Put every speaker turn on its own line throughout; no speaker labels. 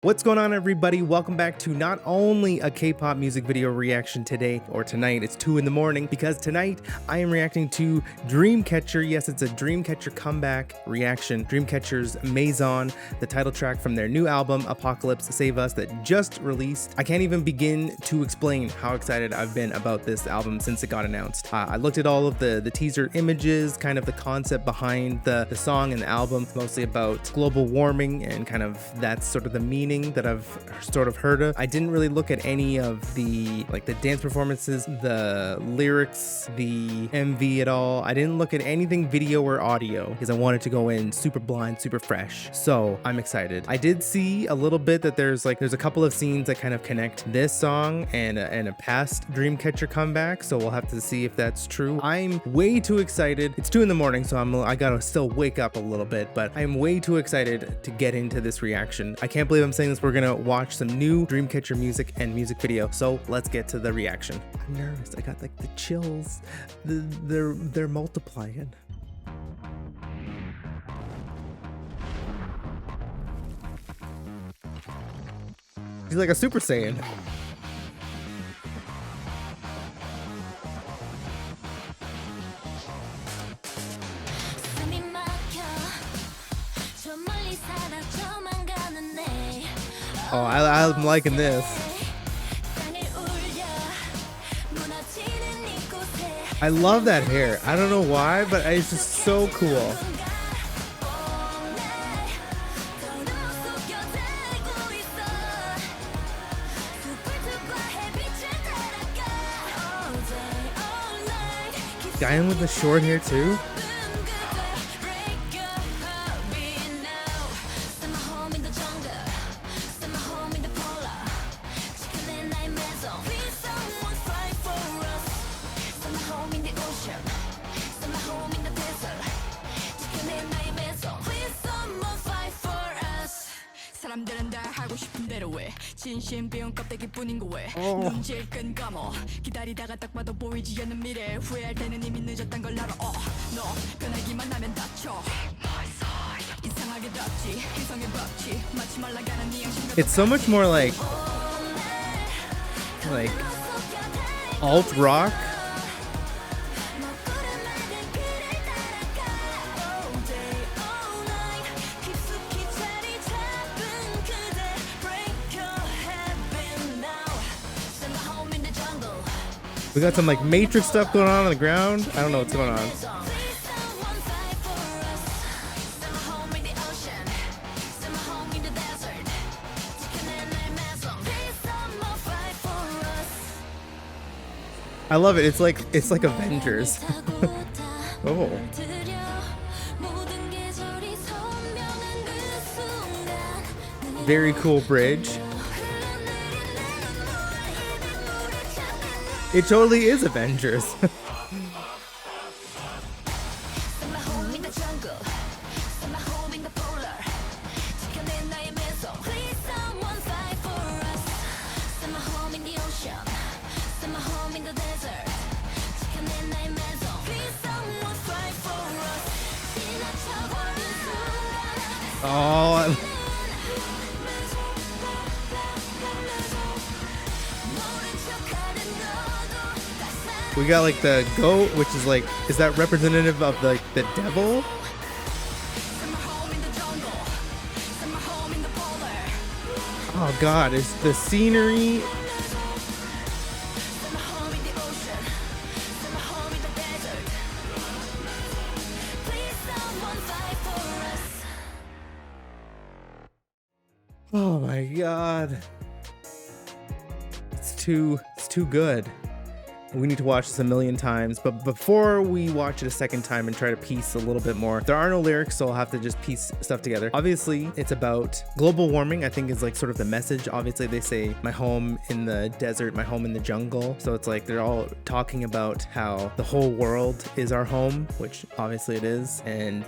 What's going on, everybody? Welcome back to not only a K-pop music video reaction today or tonight, it's 2 in the morning, because tonight I am reacting to Dreamcatcher. Yes, it's a Dreamcatcher comeback reaction. Dreamcatcher's MAISON, the title track from their new album, Apocalypse Save Us, that just released. I can't even begin to explain how excited I've been about this album since it got announced. I looked at all of the teaser images, kind of the concept behind the song and the album, mostly about global warming, and kind of that's sort of the meaning that I've sort of heard of. I didn't really look at any of the dance performances, the lyrics, the MV at all. I didn't look at anything video or audio because I wanted to go in super blind, super fresh. So I'm excited. I did see a little bit that there's a couple of scenes that kind of connect this song and a past Dreamcatcher comeback. So we'll have to see if that's true. I'm way too excited. It's 2 in the morning, so I gotta still wake up a little bit, but I'm way too excited to get into this reaction. I can't believe I'm saying this. We're gonna watch some new Dreamcatcher music and music video, so let's get to the reaction. I'm nervous. I got the chills. They're multiplying. He's like a Super Saiyan. Oh, I'm liking this. I love that hair. I don't know why, but it's just so cool. Guy in with the short hair too. It's so much more like alt rock. We got some Matrix stuff going on the ground. I don't know what's going on. I love it. It's like Avengers. Oh. Very cool bridge. It totally is Avengers. Oh, we got the goat, which is that representative of the devil? Oh God, it's the scenery. Oh my God. It's too good. We need to watch this a million times, but before we watch it a second time and try to piece a little bit more, there are no lyrics, so I'll have to just piece stuff together. Obviously, it's about global warming, I think, is sort of the message. Obviously, they say my home in the desert, my home in the jungle. So it's they're all talking about how the whole world is our home, which obviously it is, and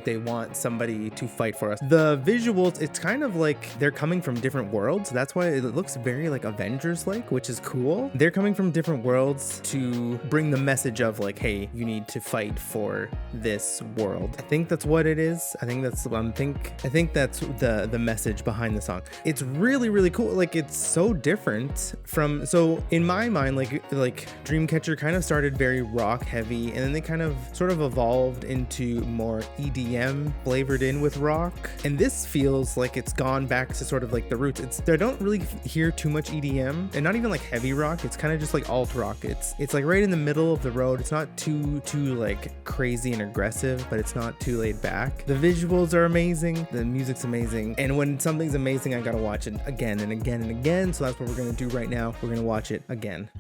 they want somebody to fight for us. The visuals, it's kind of they're coming from different worlds. That's why it looks very Avengers-like, which is cool. They're coming from different worlds. worlds to bring the message of like, hey, you need to fight for this world. I think that's what it is. I think that's the message behind the song. It's really, really cool. Like, it's so different from, so in my mind, like Dreamcatcher kind of started very rock heavy, and then they kind of sort of evolved into more EDM flavored in with rock. And this feels like it's gone back to sort of like the roots. I don't really hear too much EDM, and not even like heavy rock. It's kind of just like alt rock. It's like right in the middle of the road. It's not too like crazy and aggressive, but it's not too laid back. The visuals are amazing. The music's amazing. And when something's amazing, I gotta watch it again and again and again. So that's what we're gonna do right now. We're gonna watch it again.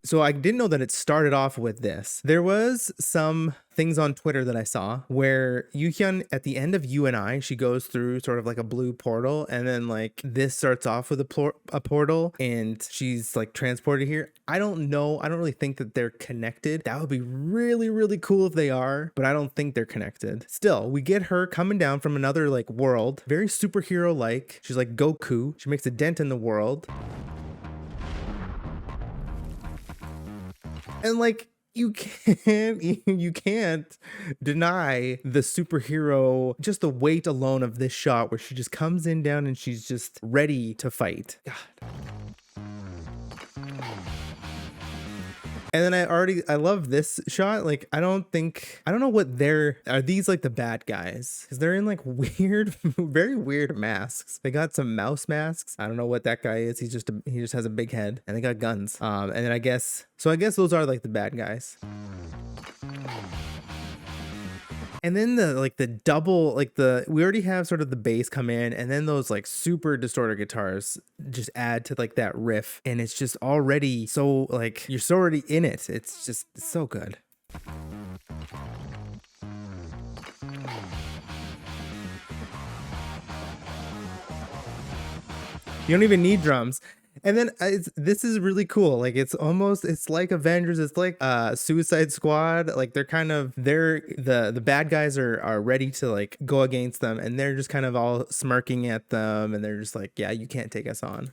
So I didn't know that it started off with this. There was some things on Twitter that I saw where Yuhyun, at the end of You and I, she goes through sort of like a blue portal, and then like this starts off with a portal, and she's like transported here. I don't know. I don't really think that they're connected. That would be really, really cool if they are, but I don't think they're connected. Still, we get her coming down from another like world, very superhero-like. She's like Goku. She makes a dent in the world. And like, you can't deny the superhero, just the weight alone of this shot where she just comes in down and she's just ready to fight. God. And then I love this shot. Like, I don't know what are these like the bad guys? Because they're in like weird, very weird masks. They got some mouse masks. I don't know what that guy is. He just has a big head, and they got guns. And then I guess those are like the bad guys. And then we already have sort of the bass come in, and then those like super distorted guitars just add to like that riff, and it's just already so like you're so already in it. It's so good. You don't even need drums. And then this is really cool. Like, it's like Avengers. It's like Suicide Squad. Like, the bad guys are ready to like go against them, and they're just kind of all smirking at them, and they're just like, yeah, you can't take us on.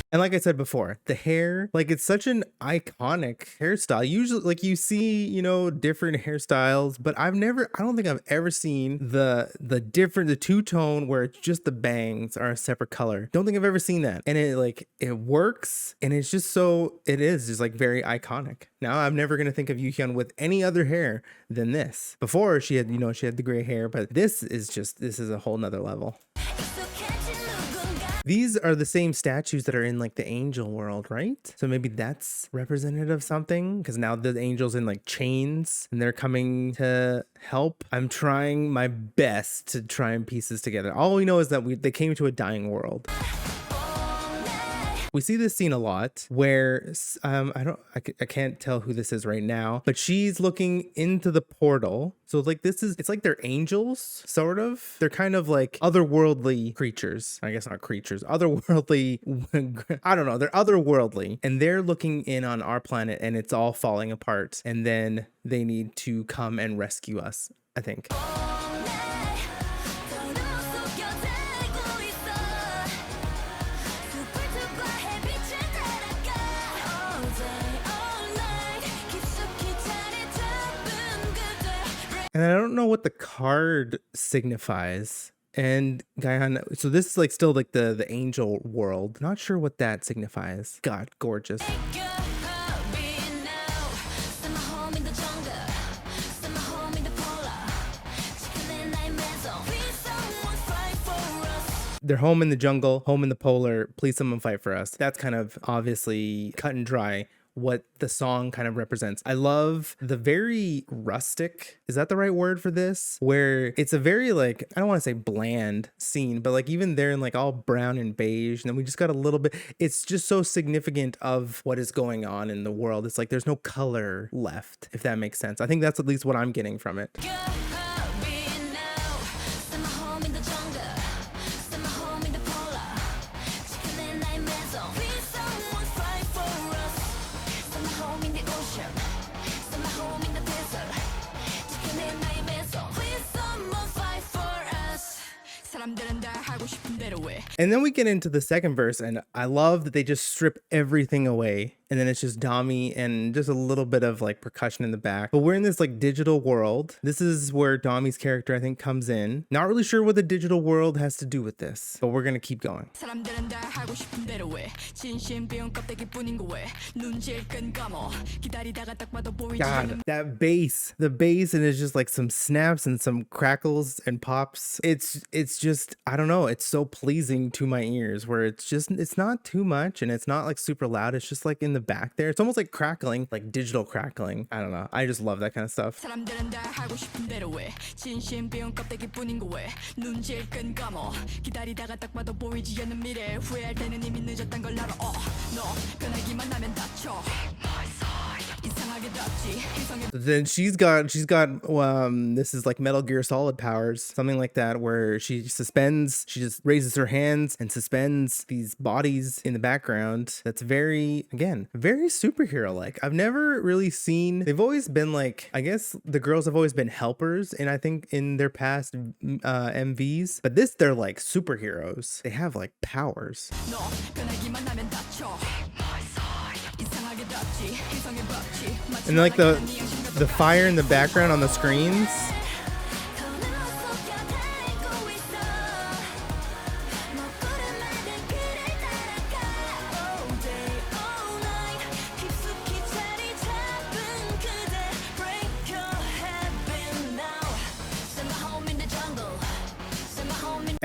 And like I said before, the hair, like, it's such an iconic hairstyle. Usually, like, you see, you know, different hairstyles, but I don't think I've ever seen the two-tone where it's just the bangs are a separate color. Don't think I've ever seen that. And it works, and it's just it is just like very iconic. Now, I'm never going to think of Yuhyun with any other hair than this. Before, she had the gray hair, but this is a whole nother level. These are the same statues that are in like the angel world, right? So maybe that's representative of something, because now the angel's in like chains and they're coming to help. I'm trying my best to try and piece this together. All we know is that they came to a dying world. We see this scene a lot where I can't tell who this is right now, but she's looking into the portal. So like it's like they're angels, sort of. They're kind of like otherworldly creatures. I guess not creatures, otherworldly. I don't know. They're otherworldly, and they're looking in on our planet, and it's all falling apart. And then they need to come and rescue us, I think. And I don't know what the card signifies. And Gaihan, so this is like still like the angel world. Not sure what that signifies. God, gorgeous. They're home in the jungle, home in the polar. Please someone fight for us. That's kind of obviously cut and dry what the song kind of represents. I love the very rustic, is that the right word for this? Where it's a very like, I don't want to say bland scene, but like even they're in like all brown and beige, and then we just got a little bit, it's just so significant of what is going on in the world. It's like there's no color left, if that makes sense. I think that's at least what I'm getting from it. And then we get into the second verse, and I love that they just strip everything away. And then it's just Dami and just a little bit of like percussion in the back. But we're in this like digital world. This is where Dami's character, I think, comes in. Not really sure what the digital world has to do with this, but we're gonna keep going. God, that bass, the bass, and it's just like some snaps and some crackles and pops. It's just, I don't know, it's so pleasing to my ears where it's not too much and it's not like super loud. It's just like in the back there. It's almost like crackling, like digital crackling. I don't know. I just love that kind of stuff. Then she's got this is like Metal Gear Solid powers, something like that, where she just raises her hands and suspends these bodies in the background. That's very superhero like. I've never really seen, they've always been like, I guess the girls have always been helpers, and I think in their past MVs, but this, they're like superheroes. They have like powers. And like the fire in the background on the screens.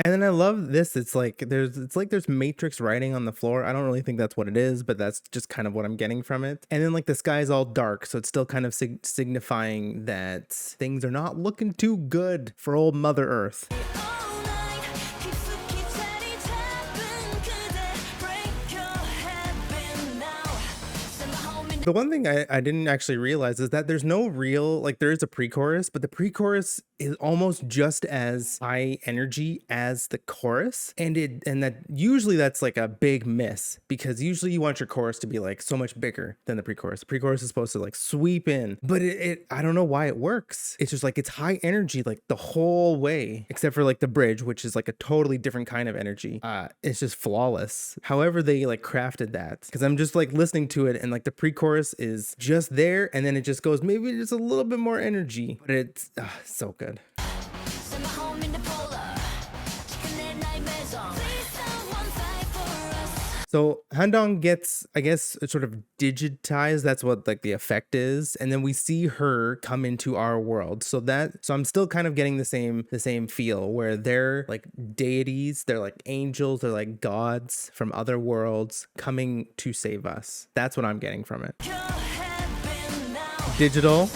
And then I love this. It's like there's Matrix writing on the floor. I don't really think that's what it is, but that's just kind of what I'm getting from it. And then like the sky is all dark, so it's still kind of signifying that things are not looking too good for old Mother Earth. The one thing I didn't actually realize is that there's no real, like there is a pre-chorus, but the pre-chorus is almost just as high energy as the chorus. And that usually that's like a big miss, because usually you want your chorus to be like so much bigger than the pre-chorus. The pre-chorus is supposed to like sweep in, but I don't know why it works. It's just like it's high energy like the whole way, except for like the bridge, which is like a totally different kind of energy. It's just flawless. However they like crafted that, because I'm just like listening to it and like the pre-chorus is just there, and then it just goes maybe just a little bit more energy, but it's so good. So Handong gets, I guess, sort of digitized. That's what like the effect is. And then we see her come into our world. So I'm still kind of getting the same feel where they're like deities, they're like angels, they're like gods from other worlds coming to save us. That's what I'm getting from it. Digital.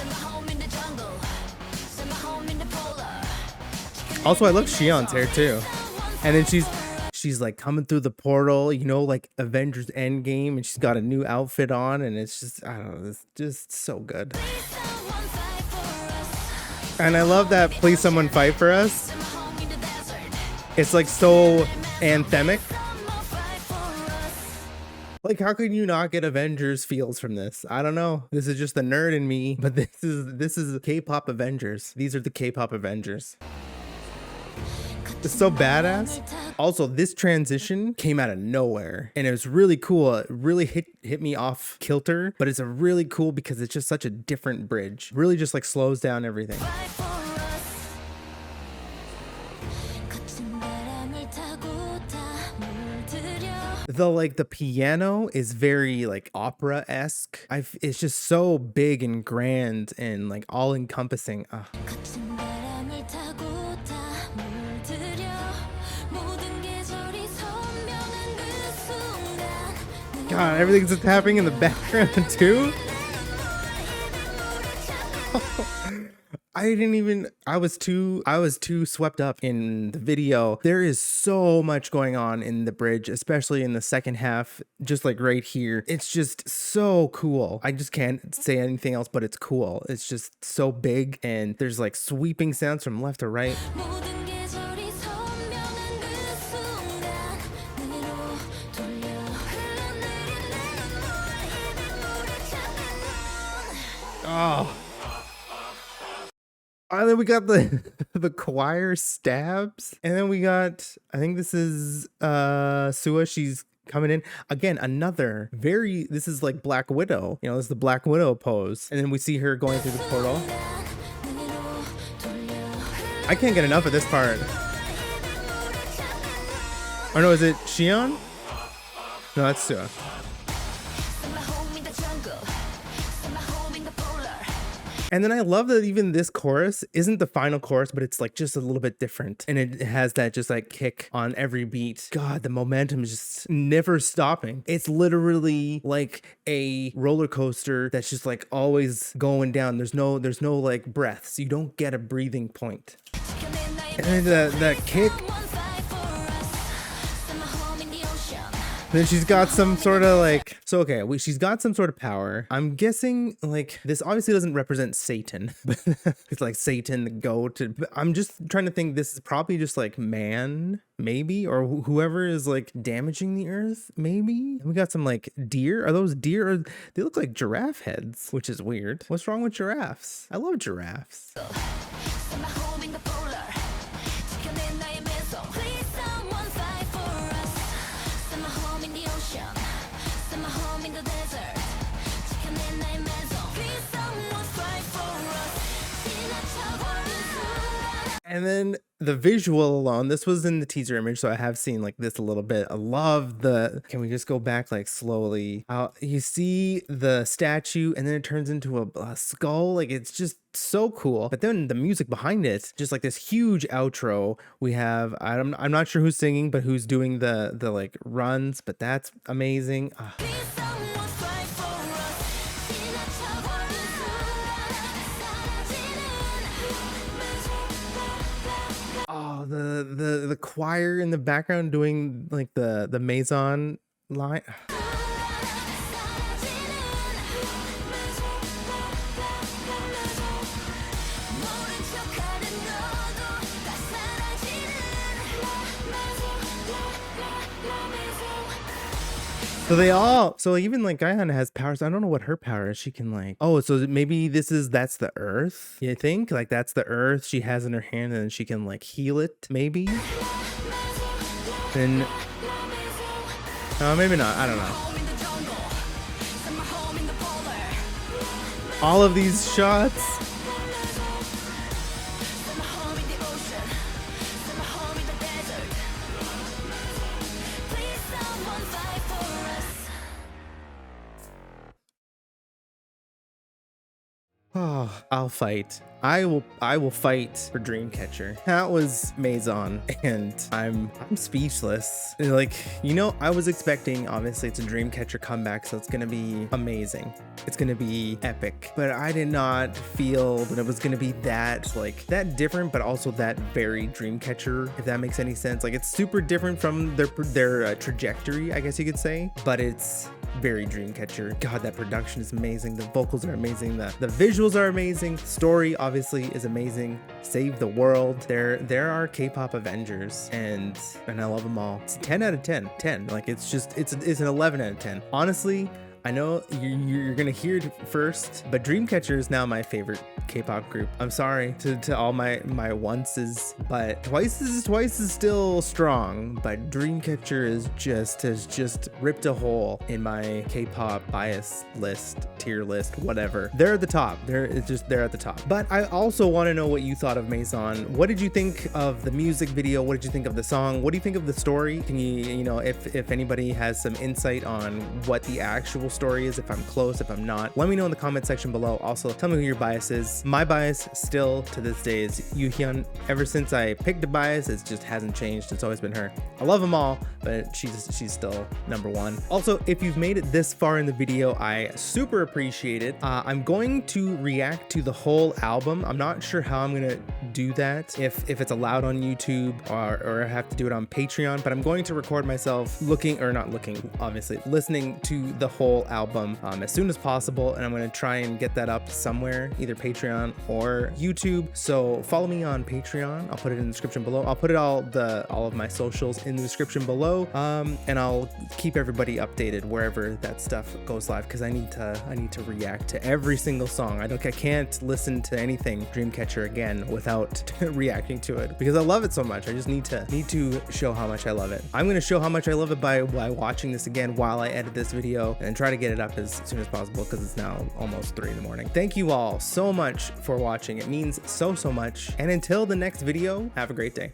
Also, I love Shion's hair too. And then she's like coming through the portal, you know, like Avengers Endgame, and she's got a new outfit on, and it's just, I don't know, it's just so good. And I love that Please Someone Fight For Us. It's like so anthemic. Like, how can you not get Avengers feels from this? I don't know. This is just the nerd in me, but this is K-pop Avengers. These are the K-pop Avengers. It's so badass. Also, this transition came out of nowhere, and it was really cool. It really hit me off kilter, but it's a really cool because it's just such a different bridge. Really just like slows down everything. Though like the piano is very like opera-esque. It's just so big and grand and like all encompassing. God, everything's just happening in the background too. I was too swept up in the video. There is so much going on in the bridge, especially in the second half, just like right here. It's just so cool. I just can't say anything else, but it's cool. It's just so big, and there's like sweeping sounds from left to right. Oh. And then we got the the choir stabs. And then we got, I think this is Sua, she's coming in. Again, another very, this is like Black Widow. You know, this is the Black Widow pose. And then we see her going through the portal. I can't get enough of this part. Or no, is it Shion? No, that's Sua. And then I love that even this chorus isn't the final chorus, but it's like just a little bit different. And it has that just like kick on every beat. God, the momentum is just never stopping. It's literally like a roller coaster that's just like always going down. There's no like breaths. You don't get a breathing point. And then the kick. Then she's got some sort of like, so okay, she's got some sort of power. I'm guessing like this obviously doesn't represent Satan, but it's like Satan, the goat. But I'm just trying to think this is probably just like man, maybe, or whoever is like damaging the earth, maybe. And we got some like deer. Are those deer? Or they look like giraffe heads, which is weird. What's wrong with giraffes? I love giraffes. And then the visual alone, this was in the teaser image, so I have seen like this a little bit. I love the, can we just go back like slowly? You see the statue and then it turns into a skull. Like it's just so cool. But then the music behind it, just like this huge outro. We have, I'm not sure who's singing, but who's doing the like runs, but that's amazing. Oh, the choir in the background doing like the MAISON line. So even like Gaihan has powers. I don't know what her power is. She can like, oh, so maybe that's the earth. You think like that's the earth she has in her hand and then she can like heal it maybe. Then, maybe not. I don't know. All of these shots. Oh, I'll fight. I will fight for Dreamcatcher. That was MAISON, and I'm speechless. Like, you know, I was expecting, obviously it's a Dreamcatcher comeback, so it's gonna be amazing. It's gonna be epic. But I did not feel that it was gonna be that different, but also that very Dreamcatcher, if that makes any sense. Like it's super different from their trajectory, I guess you could say, but it's very Dreamcatcher. God, that production is amazing. The vocals are amazing. The visuals are amazing. Story obviously is amazing. Save the world. There are K-pop Avengers, and I love them all. It's 10 out of 10. 10. Like it's an 11 out of 10. Honestly, I know you're gonna hear it first, but Dreamcatcher is now my favorite K-pop group. I'm sorry to all my onces, but Twice is still strong, but Dreamcatcher has just ripped a hole in my K-pop bias list, tier list, whatever. They're at the top. They're at the top. But I also want to know what you thought of MAISON. What did you think of the music video? What did you think of the song? What do you think of the story? Can you know, if anybody has some insight on what the actual story is, if I'm close, if I'm not, let me know in the comment section below. Also, tell me who your bias is. My bias still to this day is Yuhyun. Ever since I picked a bias, it just hasn't changed. It's always been her. I love them all, but she's still number one. Also, if you've made it this far in the video, I super appreciate it. I'm going to react to the whole album. I'm not sure how I'm gonna do that, if it's allowed on YouTube or I have to do it on Patreon, but I'm going to record myself listening to the whole album as soon as possible, and I'm going to try and get that up somewhere, either Patreon Patreon or YouTube. So follow me on Patreon. I'll put it in the description below. I'll put all of my socials in the description below. And I'll keep everybody updated wherever that stuff goes live, because I need to react to every single song. I can't listen to anything Dreamcatcher again without reacting to it, because I love it so much. I just need to show how much I love it. I'm gonna show how much I love it by watching this again while I edit this video and try to get it up as soon as possible, because it's now almost 3 in the morning. Thank you all so much for watching. It means so much. And until the next video, have a great day.